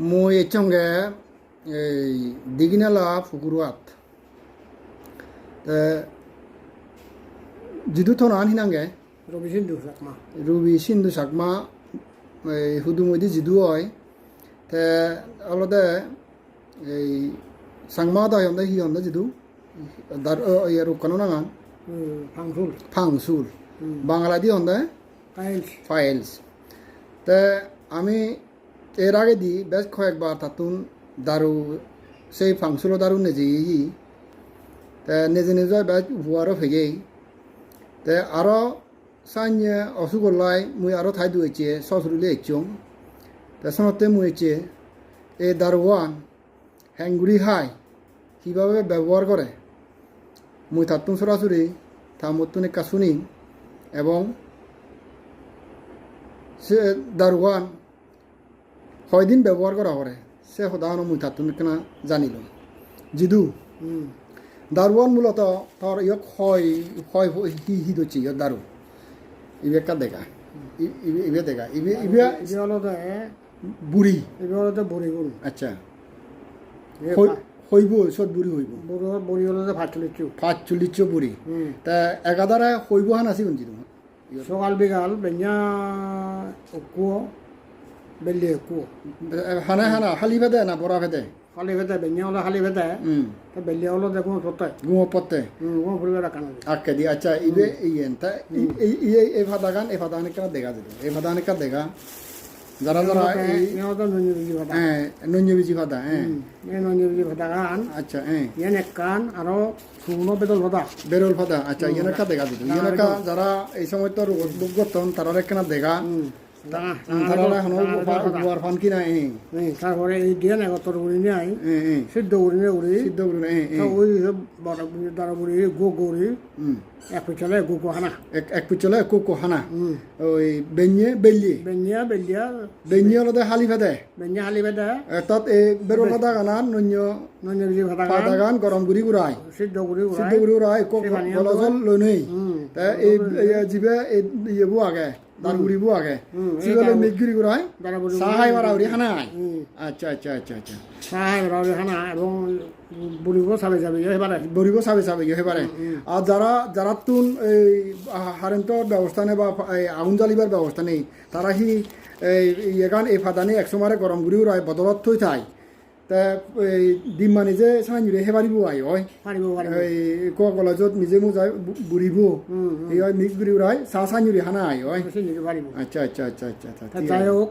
মই এচঙ্গে এই Dighinala ফুকুরুয়াত jidu tono an hinange rubi sindu sakma hudu moidi jidu oi te alode ei sangma da yonda hi yonda jidu dar yeru kono nangan pangsul Bangla দি হন্দে files তে আমি এর আগে দি বেশ কয়েকবার তাতুন দারু সেই ফাংসুলো দারু নেজি তে নিজে নিজে বেশ ভুয়ারও ফেগেই তে আরও সাইনে অসুগলাই মুই আরও ঠাই দুয়েছে সসরুলে একচং তে সনতে মুয়েছে এই দারোয়ান হ্যাঙ্গুড়ি হাই কীভাবে ব্যবহার করে মুই তাতুন সরাসরি থামতুন একটা শুনি এবং সে দারোয়ান কয়দিন ব্যবহার করা করে সে সদাহন মুই তাতুন কেনা জানিল জিদু দারোয়ান মূলত তোর ইয়ক হয় হয় হি দচ্ছে ইয়ক দারু ইবে কা দেখা ইবে দেখা ইবে ইবে বুড়ি ইবে হলো বুড়ি গরু আচ্ছা হইব সব বুড়ি হইব বুড়ি হলো ফাট চল্লিশ বুড়ি তা একাধারে হইব হান আছে কোন তোমার সকাল বিকাল বেঞ্জা কুয়ো বেলি কুয়ো হানা হানা খালি ভেদে না বড়া ভেদে খালি ভেদে বেঞ্জা হলো খালি ভেদে বেলি হলো দেখুন সত্য গুমো পত্তে গুমো পরিবার কানা আটকে দি আচ্ছা ইবে ইয়েন তা এই ফাদাগান কেন দেখা যেত এই ফাদাগান কা দেখা যারা যারা এই নঞ্জবিজি ফাদা নঞ্জবিজি ফাদা গান আচ্ছা ইয়ান এক কান আরো শুকনো বেরোল ফাদা আচ্ছা ইয়ান একটা দেখা যেত ইয়ান একটা যারা এই সময় তো রোগ করতেন তারা একটা দেখা তারা এখন গোয়ার ফান কিনা তারপরে এই দিয়ে না তোর উড়ি নাই সিদ্ধ উড়ি ওই দাঁড়া বুড়ি গৌরি এক পিছলে গোকো হানা এক পিছলে কোকো হানা ওই বেঞ্জিয়া হলো হালি ফেদে হালি বেদে তাত এই বেরো ফাদা গানা নন্য বিজি ফাদা গান গরম গুড়ি গুড়াই সিদ্ধ গুড়ি গুড়াই গলজল লই তা এই জিবে ইয়েবু আগে দার গুড়িবু আগে সিগলে মিগগুড়ি গুড়াই সাহাই মারাউরি হানা আচ্ছা আচ্ছা আচ্ছা আচ্ছা সাহাই মারাউরি হানা এবং বুড়িবো সাবে সাবে হেবারে আর যারা তুন এই হারেন্ত ব্যবস্থা নেই বা আগুন জ্বালিবার ব্যবস্থা নেই তারা হি এখান এই ফাদানি একসময় গরম গুড়ি উড়াই বদলত থই থাই তা এই ডিম মানে যে সাঁজুরে হেবারিব আই হয় এই কলেজত নিজে মোজাই বুড়িব এই হয় মিক্স গুড়ি উড়াই সাঁজুরি হানা আই হয় আচ্ছা আচ্ছা আচ্ছা আচ্ছা যাই হোক